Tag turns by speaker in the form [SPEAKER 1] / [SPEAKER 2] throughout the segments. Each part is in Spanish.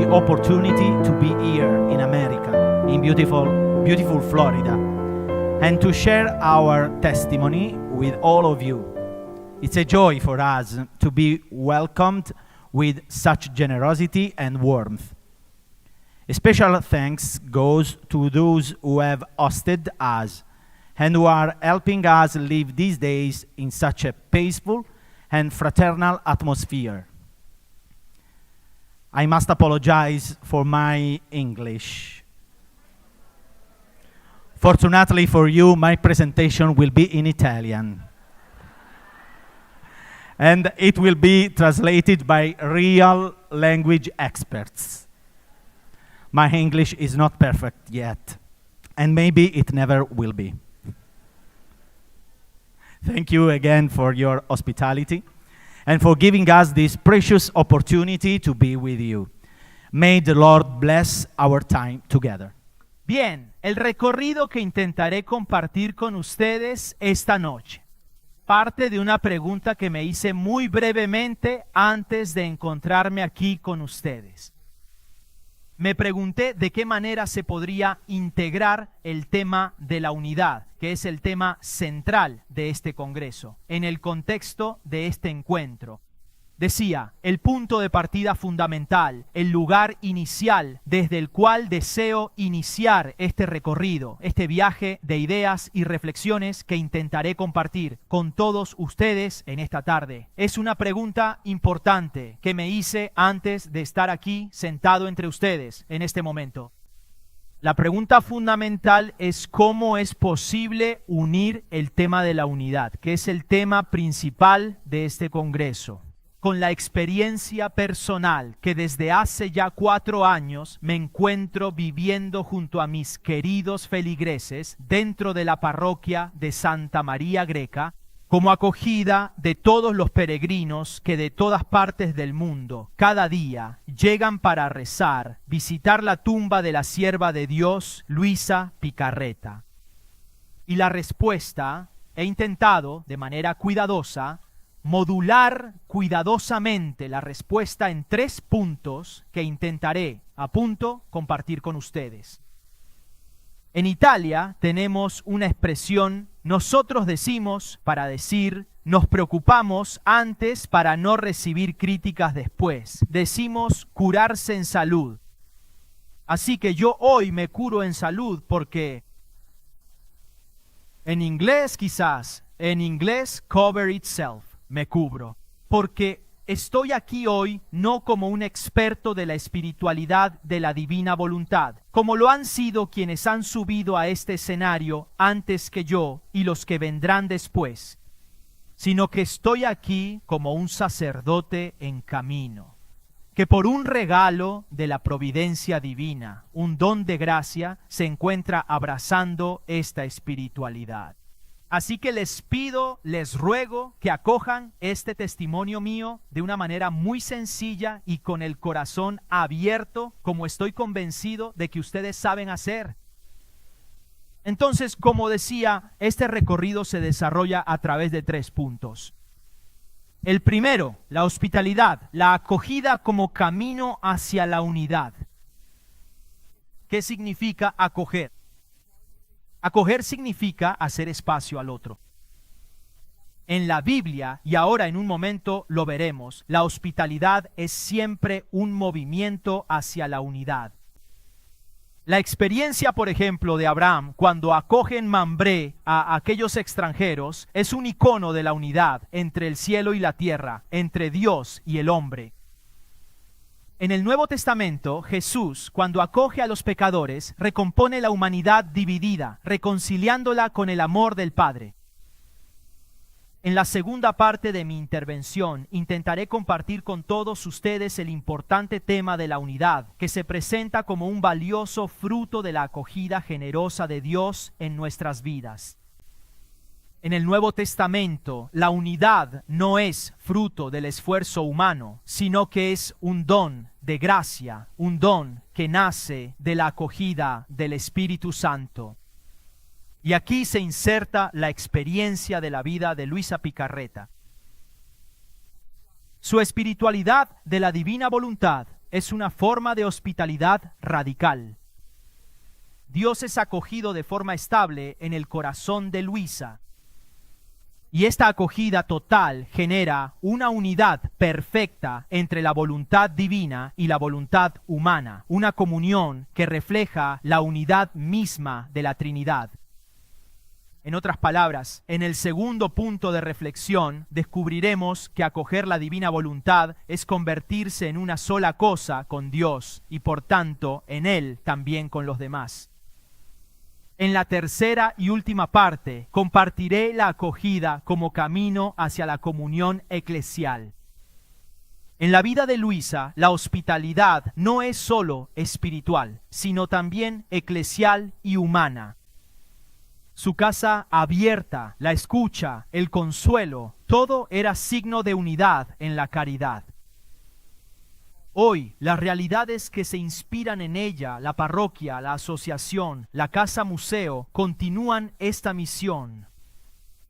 [SPEAKER 1] the opportunity to be here in America, in beautiful Florida, and to share our testimony with all of you. It's a joy for us to be welcomed with such generosity and warmth. A special thanks goes to those who have hosted us and who are helping us live these days in such a peaceful and fraternal atmosphere. I must apologize for my English. Fortunately for you, my presentation will be in Italian. And it will be translated by real language experts. My English is not perfect yet, and maybe it never will be. Thank you again for your hospitality and for giving us this precious opportunity to be with you. May the Lord bless our time together.
[SPEAKER 2] Bien, el recorrido que intentaré compartir con ustedes esta noche parte de una pregunta que me hice muy brevemente antes de encontrarme aquí con ustedes. Me pregunté de qué manera se podría integrar el tema de la unidad, que es el tema central de este congreso, en el contexto de este encuentro. Decía, el punto de partida fundamental, el lugar inicial desde el cual deseo iniciar este recorrido, este viaje de ideas y reflexiones que intentaré compartir con todos ustedes en esta tarde. Es una pregunta importante que me hice antes de estar aquí sentado entre ustedes en este momento. La pregunta fundamental es cómo es posible unir el tema de la unidad, que es el tema principal de este congreso, con la experiencia personal que desde hace ya 4 años me encuentro viviendo junto a mis queridos feligreses dentro de la parroquia de Santa María Greca, como acogida de todos los peregrinos que de todas partes del mundo cada día llegan para rezar, visitar la tumba de la sierva de Dios, Luisa Picarreta. Y la respuesta, he intentado de manera cuidadosa modular cuidadosamente la respuesta en 3 puntos que intentaré compartir con ustedes. En Italia tenemos una expresión, nosotros decimos para decir, nos preocupamos antes para no recibir críticas después. Decimos curarse en salud. Así que yo hoy me curo en salud porque en inglés cover itself. Me cubro, porque estoy aquí hoy no como un experto de la espiritualidad de la divina voluntad, como lo han sido quienes han subido a este escenario antes que yo y los que vendrán después, sino que estoy aquí como un sacerdote en camino, que por un regalo de la providencia divina, un don de gracia, se encuentra abrazando esta espiritualidad. Así que les ruego que acojan este testimonio mío de una manera muy sencilla y con el corazón abierto, como estoy convencido de que ustedes saben hacer. Entonces, como decía, este recorrido se desarrolla a través de 3 puntos. El primero, la hospitalidad, la acogida como camino hacia la unidad. ¿Qué significa acoger? Acoger significa hacer espacio al otro. En la Biblia, y ahora en un momento lo veremos, la hospitalidad es siempre un movimiento hacia la unidad. La experiencia, por ejemplo, de Abraham cuando acoge en Mambré a aquellos extranjeros es un icono de la unidad entre el cielo y la tierra, entre Dios y el hombre. En el Nuevo Testamento, Jesús, cuando acoge a los pecadores, recompone la humanidad dividida, reconciliándola con el amor del Padre. En la segunda parte de mi intervención, intentaré compartir con todos ustedes el importante tema de la unidad, que se presenta como un valioso fruto de la acogida generosa de Dios en nuestras vidas. En el Nuevo Testamento, la unidad no es fruto del esfuerzo humano, sino que es un don de gracia, un don que nace de la acogida del Espíritu Santo. Y aquí se inserta la experiencia de la vida de Luisa Picarreta. Su espiritualidad de la divina voluntad es una forma de hospitalidad radical. Dios es acogido de forma estable en el corazón de Luisa. Y esta acogida total genera una unidad perfecta entre la voluntad divina y la voluntad humana, una comunión que refleja la unidad misma de la Trinidad. En otras palabras, en el segundo punto de reflexión descubriremos que acoger la divina voluntad es convertirse en una sola cosa con Dios y por tanto en Él también con los demás. En la tercera y última parte compartiré la acogida como camino hacia la comunión eclesial. En la vida de Luisa, la hospitalidad no es solo espiritual, sino también eclesial y humana. Su casa abierta, la escucha, el consuelo, todo era signo de unidad en la caridad. Hoy, las realidades que se inspiran en ella, la parroquia, la asociación, la casa museo, continúan esta misión.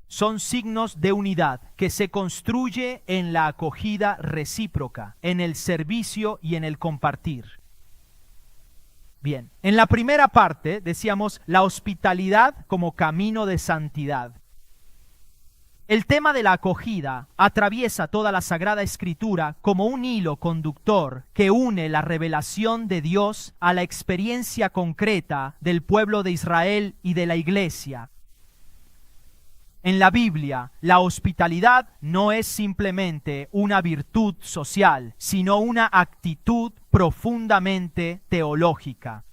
[SPEAKER 2] Son signos de unidad que se construye en la acogida recíproca, en el servicio y en el compartir. Bien, en la primera parte decíamos la hospitalidad como camino de santidad. El tema de la acogida atraviesa toda la Sagrada Escritura como un hilo conductor que une la revelación de Dios a la experiencia concreta del pueblo de Israel y de la Iglesia. En la Biblia, la hospitalidad no es simplemente una virtud social, sino una actitud profundamente teológica.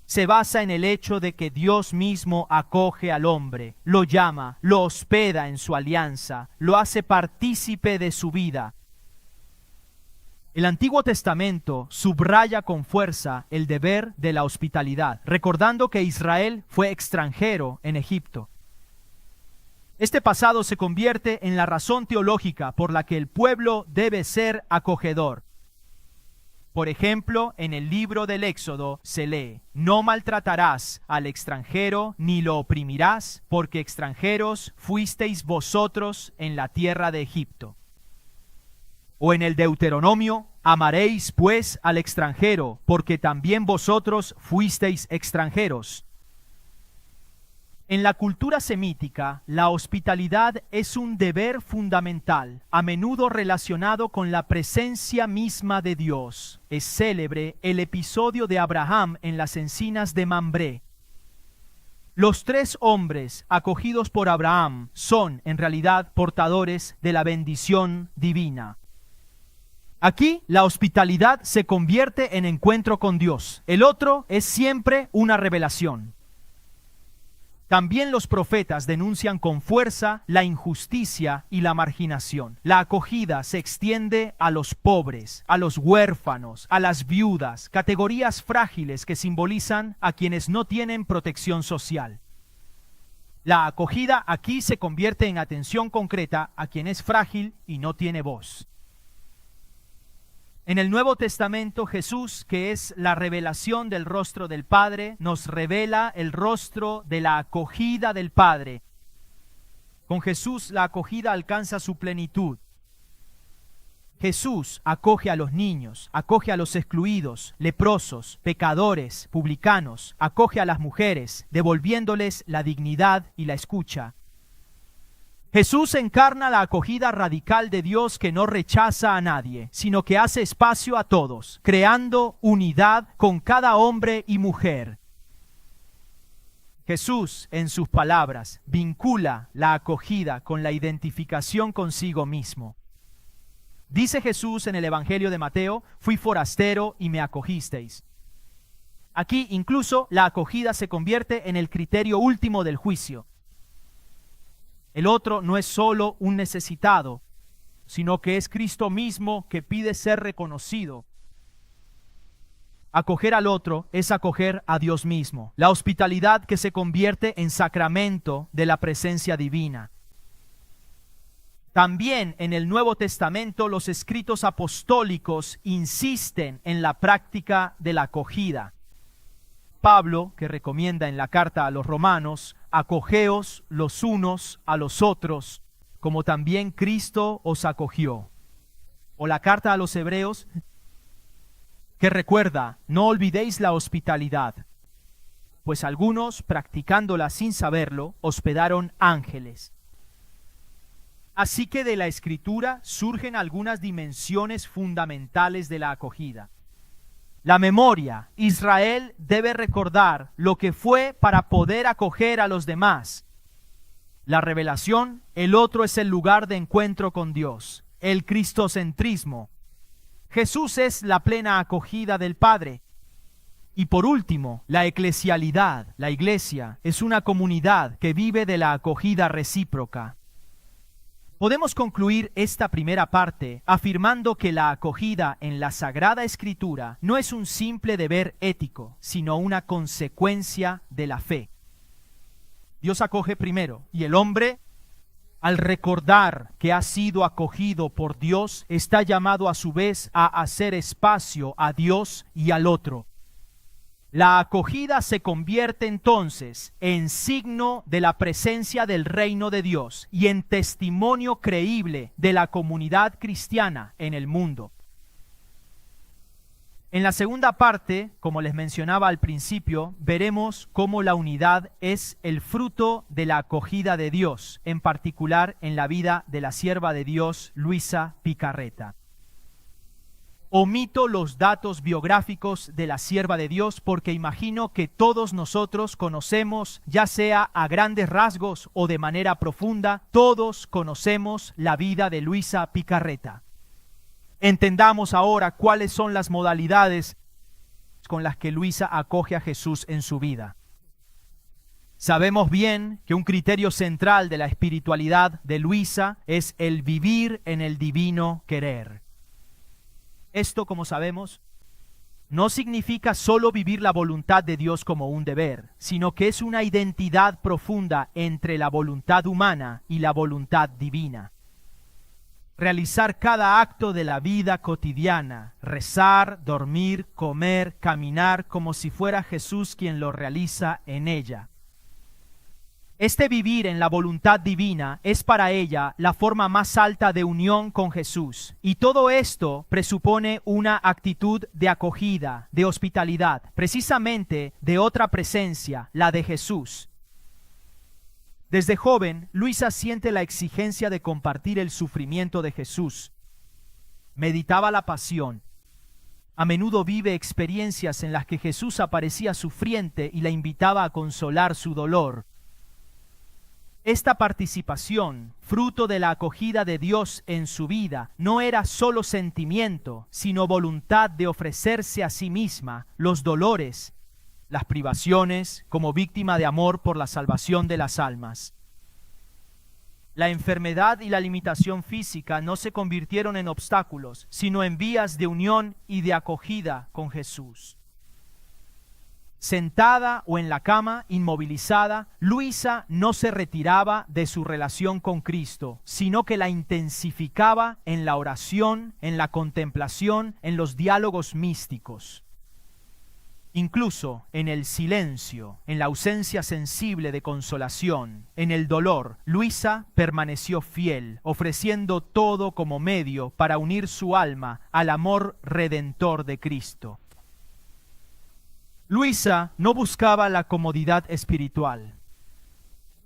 [SPEAKER 2] Se basa en el hecho de que Dios mismo acoge al hombre, lo llama, lo hospeda en su alianza, lo hace partícipe de su vida. El Antiguo Testamento subraya con fuerza el deber de la hospitalidad, recordando que Israel fue extranjero en Egipto. Este pasado se convierte en la razón teológica por la que el pueblo debe ser acogedor. Por ejemplo, en el libro del Éxodo se lee: no maltratarás al extranjero ni lo oprimirás, porque extranjeros fuisteis vosotros en la tierra de Egipto. O en el Deuteronomio: amaréis pues al extranjero, porque también vosotros fuisteis extranjeros. En la cultura semítica, la hospitalidad es un deber fundamental, a menudo relacionado con la presencia misma de Dios. Es célebre el episodio de Abraham en las encinas de Mambré. Los 3 hombres acogidos por Abraham son, en realidad, portadores de la bendición divina. Aquí, la hospitalidad se convierte en encuentro con Dios. El otro es siempre una revelación. También los profetas denuncian con fuerza la injusticia y la marginación. La acogida se extiende a los pobres, a los huérfanos, a las viudas, categorías frágiles que simbolizan a quienes no tienen protección social. La acogida aquí se convierte en atención concreta a quien es frágil y no tiene voz. En el Nuevo Testamento, Jesús, que es la revelación del rostro del Padre, nos revela el rostro de la acogida del Padre. Con Jesús la acogida alcanza su plenitud. Jesús acoge a los niños, acoge a los excluidos, leprosos, pecadores, publicanos, acoge a las mujeres, devolviéndoles la dignidad y la escucha. Jesús encarna la acogida radical de Dios que no rechaza a nadie, sino que hace espacio a todos, creando unidad con cada hombre y mujer. Jesús, en sus palabras, vincula la acogida con la identificación consigo mismo. Dice Jesús en el Evangelio de Mateo: fui forastero y me acogisteis. Aquí incluso la acogida se convierte en el criterio último del juicio. El otro no es solo un necesitado, sino que es Cristo mismo que pide ser reconocido. Acoger al otro es acoger a Dios mismo, la hospitalidad que se convierte en sacramento de la presencia divina. También en el Nuevo Testamento los escritos apostólicos insisten en la práctica de la acogida. Pablo, que recomienda en la carta a los romanos: acogeos los unos a los otros, como también Cristo os acogió. O la carta a los hebreos: que recuerda: no olvidéis la hospitalidad, pues algunos, practicándola sin saberlo, hospedaron ángeles. Así que de la Escritura surgen algunas dimensiones fundamentales de la acogida. La memoria. Israel debe recordar lo que fue para poder acoger a los demás. La revelación. El otro es el lugar de encuentro con Dios. El cristocentrismo. Jesús es la plena acogida del Padre. Y por último, la eclesialidad. La iglesia es una comunidad que vive de la acogida recíproca. Podemos concluir esta primera parte afirmando que la acogida en la Sagrada Escritura no es un simple deber ético, sino una consecuencia de la fe. Dios acoge primero, y el hombre, al recordar que ha sido acogido por Dios, está llamado a su vez a hacer espacio a Dios y al otro. La acogida se convierte entonces en signo de la presencia del reino de Dios y en testimonio creíble de la comunidad cristiana en el mundo. En la segunda parte, como les mencionaba al principio, veremos cómo la unidad es el fruto de la acogida de Dios, en particular en la vida de la sierva de Dios, Luisa Picarreta. Omito los datos biográficos de la sierva de Dios porque imagino que todos nosotros conocemos, ya sea a grandes rasgos o de manera profunda, todos conocemos la vida de Luisa Picarreta. Entendamos ahora cuáles son las modalidades con las que Luisa acoge a Jesús en su vida. Sabemos bien que un criterio central de la espiritualidad de Luisa es el vivir en el divino querer. Esto, como sabemos, no significa solo vivir la voluntad de Dios como un deber, sino que es una identidad profunda entre la voluntad humana y la voluntad divina. Realizar cada acto de la vida cotidiana, rezar, dormir, comer, caminar, como si fuera Jesús quien lo realiza en ella. Este vivir en la voluntad divina es para ella la forma más alta de unión con Jesús. Y todo esto presupone una actitud de acogida, de hospitalidad, precisamente de otra presencia, la de Jesús. Desde joven, Luisa siente la exigencia de compartir el sufrimiento de Jesús. Meditaba la pasión. A menudo vive experiencias en las que Jesús aparecía sufriente y la invitaba a consolar su dolor. Esta participación, fruto de la acogida de Dios en su vida, no era solo sentimiento, sino voluntad de ofrecerse a sí misma los dolores, las privaciones, como víctima de amor por la salvación de las almas. La enfermedad y la limitación física no se convirtieron en obstáculos, sino en vías de unión y de acogida con Jesús. Sentada o en la cama, inmovilizada, Luisa no se retiraba de su relación con Cristo, sino que la intensificaba en la oración, en la contemplación, en los diálogos místicos. Incluso en el silencio, en la ausencia sensible de consolación, en el dolor, Luisa permaneció fiel, ofreciendo todo como medio para unir su alma al amor redentor de Cristo. Luisa no buscaba la comodidad espiritual.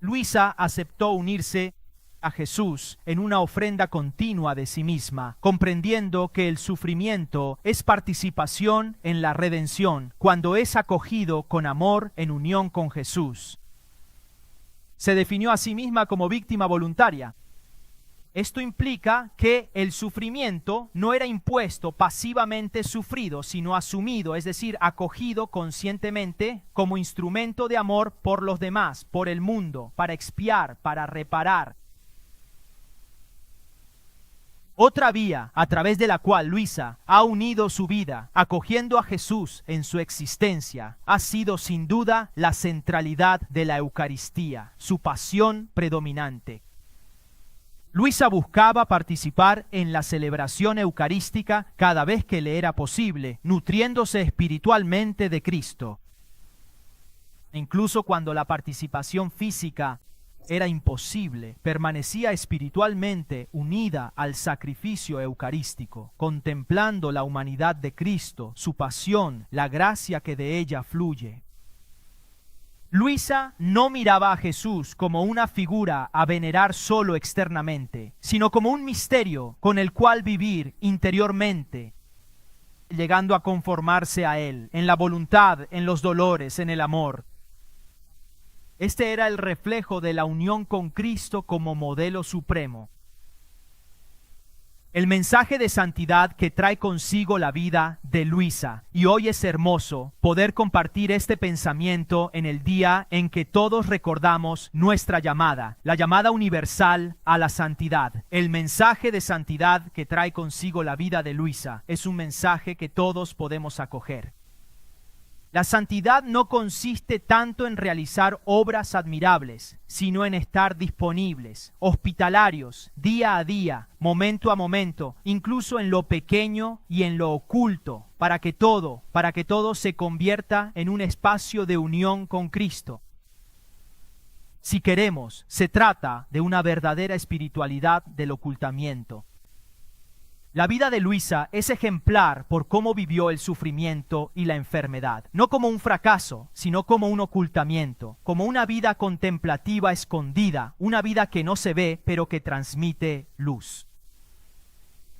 [SPEAKER 2] Luisa aceptó unirse a Jesús en una ofrenda continua de sí misma, comprendiendo que el sufrimiento es participación en la redención cuando es acogido con amor en unión con Jesús. Se definió a sí misma como víctima voluntaria. Esto implica que el sufrimiento no era impuesto pasivamente sufrido, sino asumido, es decir, acogido conscientemente como instrumento de amor por los demás, por el mundo, para expiar, para reparar. Otra vía a través de la cual Luisa ha unido su vida, acogiendo a Jesús en su existencia, ha sido sin duda la centralidad de la Eucaristía, su pasión predominante. Luisa buscaba participar en la celebración eucarística cada vez que le era posible, nutriéndose espiritualmente de Cristo. Incluso cuando la participación física era imposible, permanecía espiritualmente unida al sacrificio eucarístico, contemplando la humanidad de Cristo, su pasión, la gracia que de ella fluye. Luisa no miraba a Jesús como una figura a venerar solo externamente, sino como un misterio con el cual vivir interiormente, llegando a conformarse a Él, en la voluntad, en los dolores, en el amor. Este era el reflejo de la unión con Cristo como modelo supremo. El mensaje de santidad que trae consigo la vida de Luisa. Y hoy es hermoso poder compartir este pensamiento en el día en que todos recordamos nuestra llamada, la llamada universal a la santidad. El mensaje de santidad que trae consigo la vida de Luisa es un mensaje que todos podemos acoger. La santidad no consiste tanto en realizar obras admirables, sino en estar disponibles, hospitalarios, día a día, momento a momento, incluso en lo pequeño y en lo oculto, para que todo se convierta en un espacio de unión con Cristo. Si queremos, se trata de una verdadera espiritualidad del ocultamiento. La vida de Luisa es ejemplar por cómo vivió el sufrimiento y la enfermedad, no como un fracaso, sino como un ocultamiento, como una vida contemplativa escondida, una vida que no se ve, pero que transmite luz.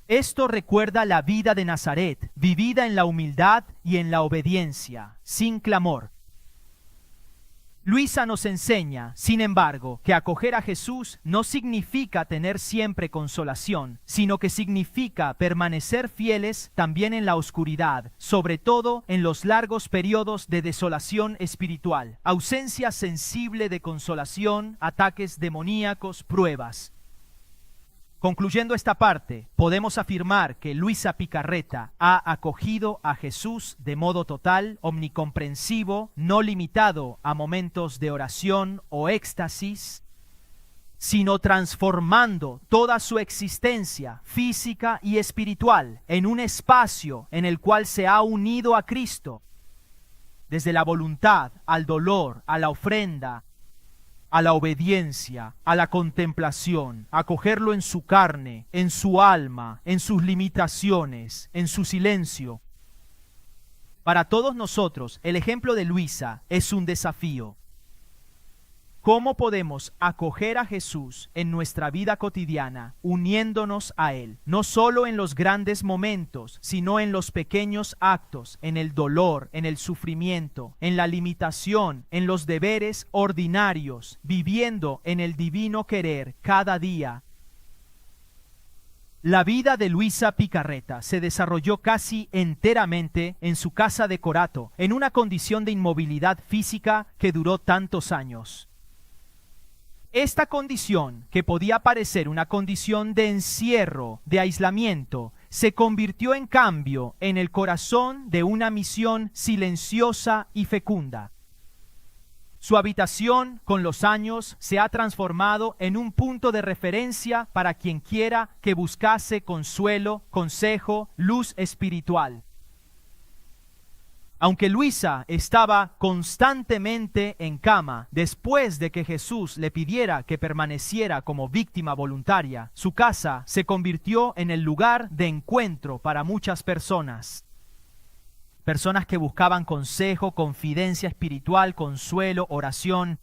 [SPEAKER 2] Esto recuerda la vida de Nazaret, vivida en la humildad y en la obediencia, sin clamor. Luisa nos enseña, sin embargo, que acoger a Jesús no significa tener siempre consolación, sino que significa permanecer fieles también en la oscuridad, sobre todo en los largos periodos de desolación espiritual, ausencia sensible de consolación, ataques demoníacos, pruebas. Concluyendo esta parte, podemos afirmar que Luisa Picarreta ha acogido a Jesús de modo total, omnicomprensivo, no limitado a momentos de oración o éxtasis, sino transformando toda su existencia física y espiritual en un espacio en el cual se ha unido a Cristo, desde la voluntad al dolor, a la ofrenda, a la obediencia, a la contemplación, acogerlo en su carne, en su alma, en sus limitaciones, en su silencio. Para todos nosotros, el ejemplo de Luisa es un desafío. ¿Cómo podemos acoger a Jesús en nuestra vida cotidiana, uniéndonos a Él? No solo en los grandes momentos, sino en los pequeños actos, en el dolor, en el sufrimiento, en la limitación, en los deberes ordinarios, viviendo en el divino querer cada día. La vida de Luisa Picarreta se desarrolló casi enteramente en su casa de Corato, en una condición de inmovilidad física que duró tantos años. Esta condición, que podía parecer una condición de encierro, de aislamiento, se convirtió en cambio en el corazón de una misión silenciosa y fecunda. Su habitación, con los años, se ha transformado en un punto de referencia para quien quiera que buscase consuelo, consejo, luz espiritual. Aunque Luisa estaba constantemente en cama después de que Jesús le pidiera que permaneciera como víctima voluntaria, su casa se convirtió en el lugar de encuentro para muchas personas. Personas que buscaban consejo, confidencia espiritual, consuelo, oración.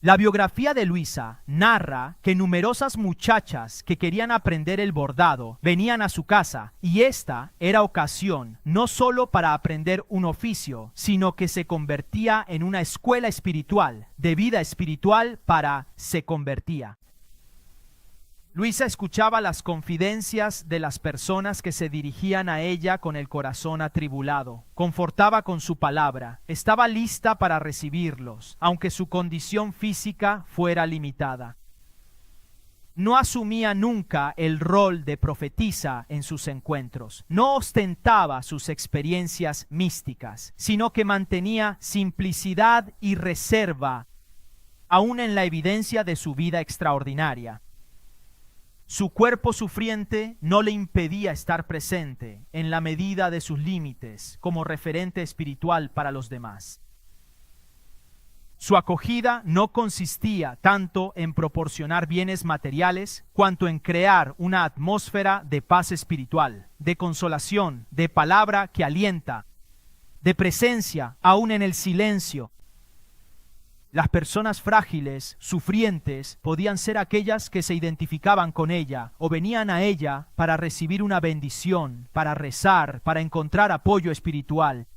[SPEAKER 2] La biografía de Luisa narra que numerosas muchachas que querían aprender el bordado venían a su casa, y esta era ocasión no solo para aprender un oficio, sino que se convertía en una escuela espiritual, de vida espiritual para se convertía. Luisa escuchaba las confidencias de las personas que se dirigían a ella con el corazón atribulado, confortaba con su palabra, estaba lista para recibirlos, aunque su condición física fuera limitada. No asumía nunca el rol de profetisa en sus encuentros, no ostentaba sus experiencias místicas, sino que mantenía simplicidad y reserva, aún en la evidencia de su vida extraordinaria. Su cuerpo sufriente no le impedía estar presente en la medida de sus límites como referente espiritual para los demás. Su acogida no consistía tanto en proporcionar bienes materiales, cuanto en crear una atmósfera de paz espiritual, de consolación, de palabra que alienta, de presencia aún en el silencio. Las personas frágiles, sufrientes, podían ser aquellas que se identificaban con ella o venían a ella para recibir una bendición, para rezar, para encontrar apoyo espiritual.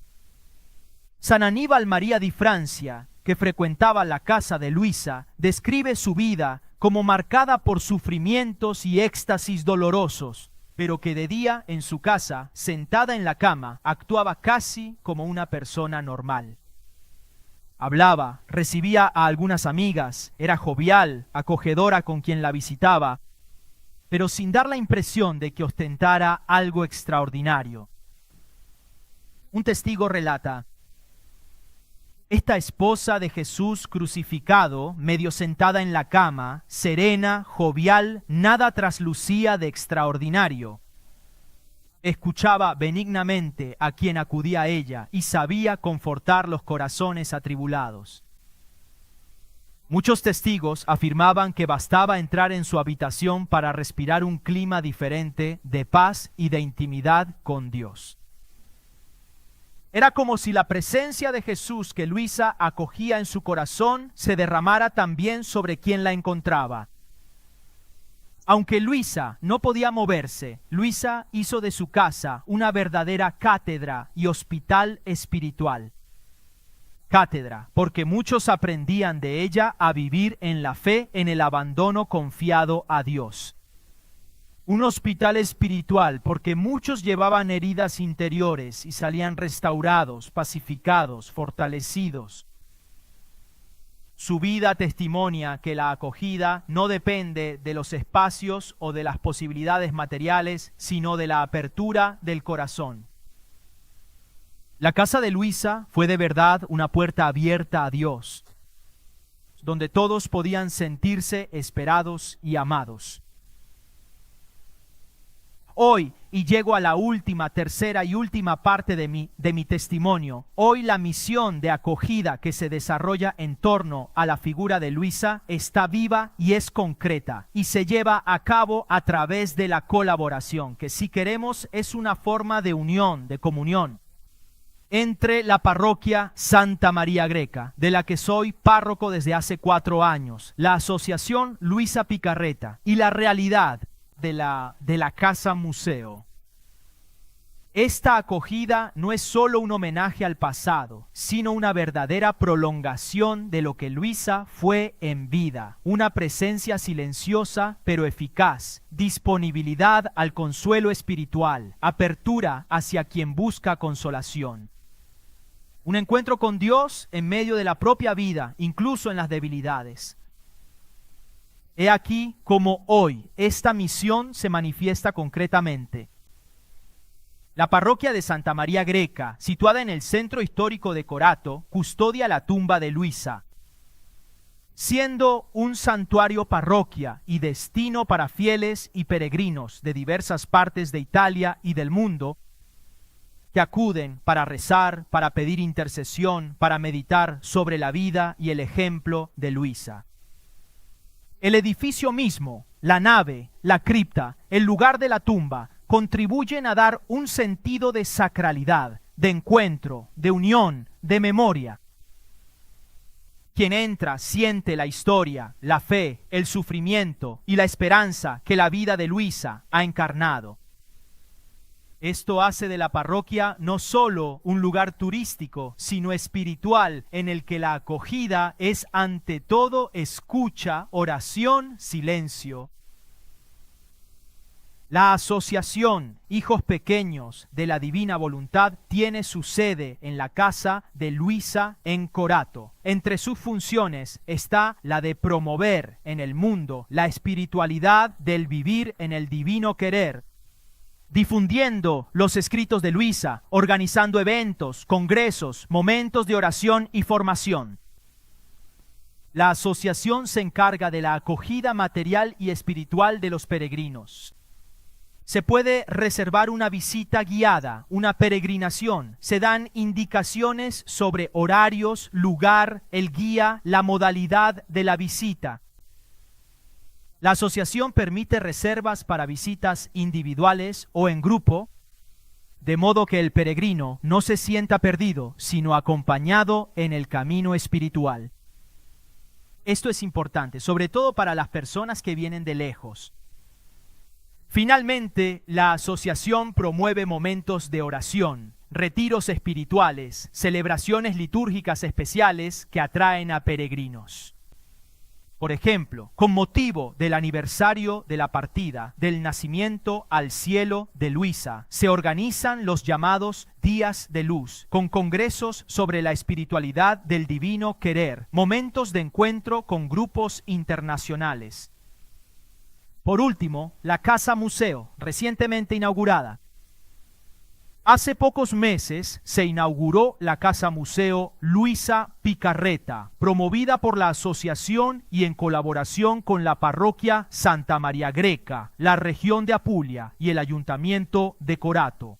[SPEAKER 2] San Aníbal María di Francia, que frecuentaba la casa de Luisa, describe su vida como marcada por sufrimientos y éxtasis dolorosos, pero que de día en su casa, sentada en la cama, actuaba casi como una persona normal. Hablaba, recibía a algunas amigas, era jovial, acogedora con quien la visitaba, pero sin dar la impresión de que ostentara algo extraordinario. Un testigo relata: esta esposa de Jesús crucificado, medio sentada en la cama, serena, jovial, nada traslucía de extraordinario. Escuchaba benignamente a quien acudía a ella y sabía confortar los corazones atribulados. Muchos testigos afirmaban que bastaba entrar en su habitación para respirar un clima diferente de paz y de intimidad con Dios. Era como si la presencia de Jesús que Luisa acogía en su corazón se derramara también sobre quien la encontraba. Aunque Luisa no podía moverse, Luisa hizo de su casa una verdadera cátedra y hospital espiritual. Cátedra, porque muchos aprendían de ella a vivir en la fe, en el abandono confiado a Dios. Un hospital espiritual, porque muchos llevaban heridas interiores y salían restaurados, pacificados, fortalecidos. Su vida testimonia que la acogida no depende de los espacios o de las posibilidades materiales, sino de la apertura del corazón. La casa de Luisa fue de verdad una puerta abierta a Dios, donde todos podían sentirse esperados y amados. Hoy, y llego a la tercera y última parte de mi testimonio, hoy la misión de acogida que se desarrolla en torno a la figura de Luisa está viva y es concreta, y se lleva a cabo a través de la colaboración, que si queremos es una forma de unión, de comunión, entre la parroquia Santa María Greca, de la que soy párroco desde hace 4 años, la asociación Luisa Picarreta y la realidad de la casa museo. Esta acogida no es solo un homenaje al pasado, sino una verdadera prolongación de lo que Luisa fue en vida, una presencia silenciosa pero eficaz, disponibilidad al consuelo espiritual, apertura hacia quien busca consolación. Un encuentro con Dios en medio de la propia vida, incluso en las debilidades. He aquí cómo hoy esta misión se manifiesta concretamente. La parroquia de Santa María Greca, situada en el centro histórico de Corato, custodia la tumba de Luisa. Siendo un santuario parroquia y destino para fieles y peregrinos de diversas partes de Italia y del mundo, que acuden para rezar, para pedir intercesión, para meditar sobre la vida y el ejemplo de Luisa. El edificio mismo, la nave, la cripta, el lugar de la tumba, contribuyen a dar un sentido de sacralidad, de encuentro, de unión, de memoria. Quien entra siente la historia, la fe, el sufrimiento y la esperanza que la vida de Luisa ha encarnado. Esto hace de la parroquia no solo un lugar turístico, sino espiritual, en el que la acogida es ante todo escucha, oración, silencio. La asociación Hijos Pequeños de la Divina Voluntad tiene su sede en la casa de Luisa en Corato. Entre sus funciones está la de promover en el mundo la espiritualidad del vivir en el divino querer, difundiendo los escritos de Luisa, organizando eventos, congresos, momentos de oración y formación. La asociación se encarga de la acogida material y espiritual de los peregrinos. Se puede reservar una visita guiada, una peregrinación. Se dan indicaciones sobre horarios, lugar, el guía, la modalidad de la visita. La asociación permite reservas para visitas individuales o en grupo, de modo que el peregrino no se sienta perdido, sino acompañado en el camino espiritual. Esto es importante, sobre todo para las personas que vienen de lejos. Finalmente, la asociación promueve momentos de oración, retiros espirituales, celebraciones litúrgicas especiales que atraen a peregrinos. Por ejemplo, con motivo del aniversario de la partida del nacimiento al cielo de Luisa, se organizan los llamados Días de Luz, con congresos sobre la espiritualidad del divino querer, momentos de encuentro con grupos internacionales. Por último, la Casa Museo, recientemente inaugurada. Hace pocos meses se inauguró la Casa Museo Luisa Picarreta, promovida por la asociación y en colaboración con la parroquia Santa María Greca, la región de Apulia y el ayuntamiento de Corato.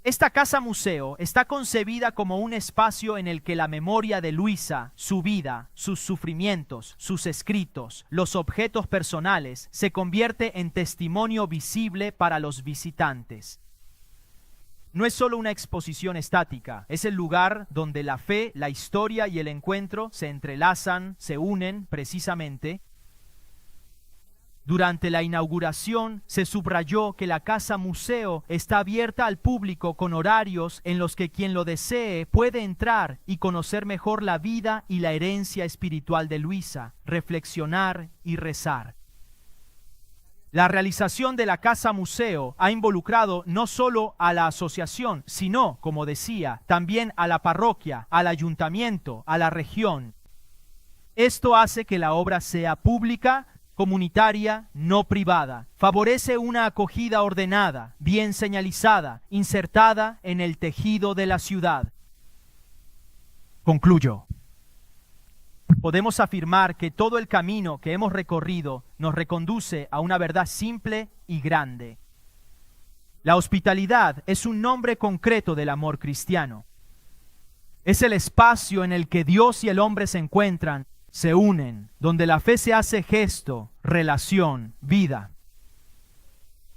[SPEAKER 2] Esta casa museo está concebida como un espacio en el que la memoria de Luisa, su vida, sus sufrimientos, sus escritos, los objetos personales, se convierte en testimonio visible para los visitantes. No es solo una exposición estática, es el lugar donde la fe, la historia y el encuentro se entrelazan, se unen precisamente. Durante la inauguración se subrayó que la casa museo está abierta al público con horarios en los que quien lo desee puede entrar y conocer mejor la vida y la herencia espiritual de Luisa, reflexionar y rezar. La realización de la Casa Museo ha involucrado no solo a la asociación, sino, como decía, también a la parroquia, al ayuntamiento, a la región. Esto hace que la obra sea pública, comunitaria, no privada. Favorece una acogida ordenada, bien señalizada, insertada en el tejido de la ciudad. Concluyo. Podemos afirmar que todo el camino que hemos recorrido nos reconduce a una verdad simple y grande. La hospitalidad es un nombre concreto del amor cristiano. Es el espacio en el que Dios y el hombre se encuentran, se unen, donde la fe se hace gesto, relación, vida.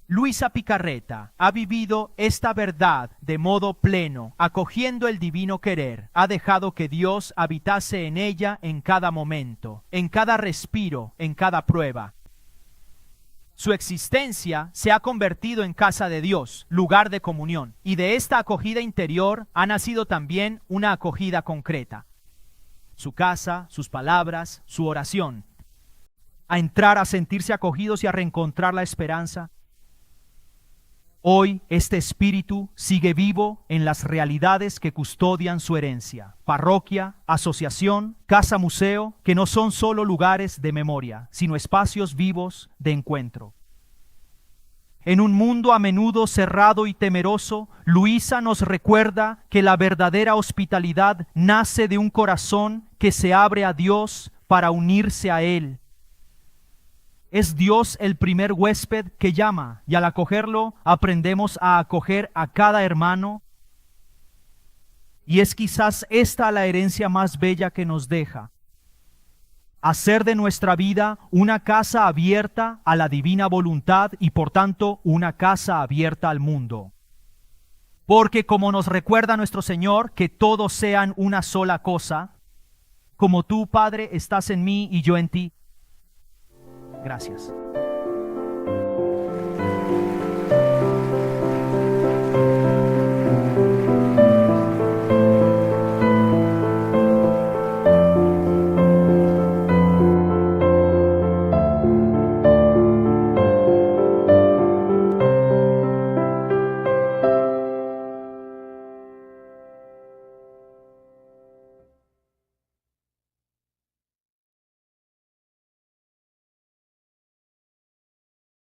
[SPEAKER 2] Luisa Picarreta ha vivido esta verdad de modo pleno, acogiendo el divino querer. Ha dejado que Dios habitase en ella en cada momento, en cada respiro, en cada prueba. Su existencia se ha convertido en casa de Dios, lugar de comunión, y de esta acogida interior ha nacido también una acogida concreta. Su casa, sus palabras, su oración. A entrar a sentirse acogidos y a reencontrar la esperanza. Hoy este espíritu sigue vivo en las realidades que custodian su herencia. Parroquia, asociación, casa museo, que no son solo lugares de memoria, sino espacios vivos de encuentro. En un mundo a menudo cerrado y temeroso, Luisa nos recuerda que la verdadera hospitalidad nace de un corazón que se abre a Dios para unirse a Él. Es Dios el primer huésped que llama, y al acogerlo aprendemos a acoger a cada hermano. Y es quizás esta la herencia más bella que nos deja. Hacer de nuestra vida una casa abierta a la divina voluntad y por tanto una casa abierta al mundo. Porque como nos recuerda nuestro Señor, que todos sean una sola cosa, como tú, Padre, estás en mí y yo en ti. Gracias.